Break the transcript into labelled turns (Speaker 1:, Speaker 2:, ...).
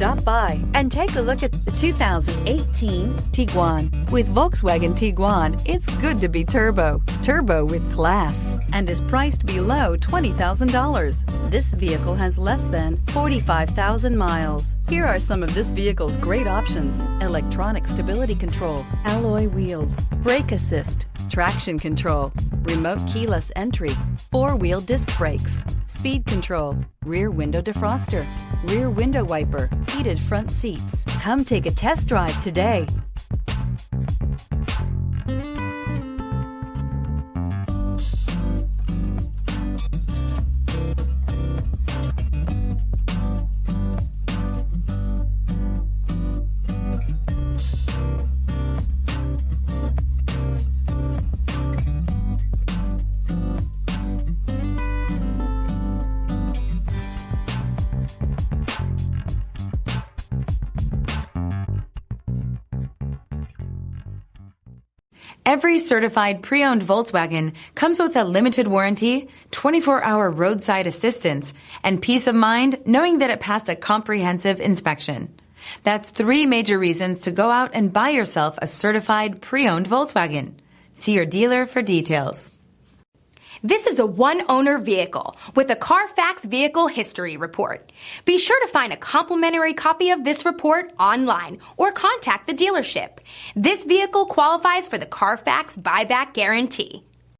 Speaker 1: Stop by and take a look at the 2018 Tiguan. With Volkswagen Tiguan, it's good to be turbo. Turbo with class, and is priced below $20,000. This vehicle has less than 45,000 miles. Here are some of this vehicle's great options: electronic stability control, alloy wheels, brake assist, traction control, remote keyless entry, four-wheel disc brakes, speed control, rear window defroster, rear window wiper, heated front seats. Come take a test drive today.
Speaker 2: Every certified pre-owned Volkswagen comes with a limited warranty, 24-hour roadside assistance, and peace of mind knowing that it passed a comprehensive inspection. That's 3 major reasons to go out and buy yourself a certified pre-owned Volkswagen. See your dealer for details.
Speaker 3: This is a one-owner vehicle with a CARFAX Vehicle History Report. Be sure to find a complimentary copy of this report online or contact the dealership. This vehicle qualifies for the CARFAX Buyback Guarantee.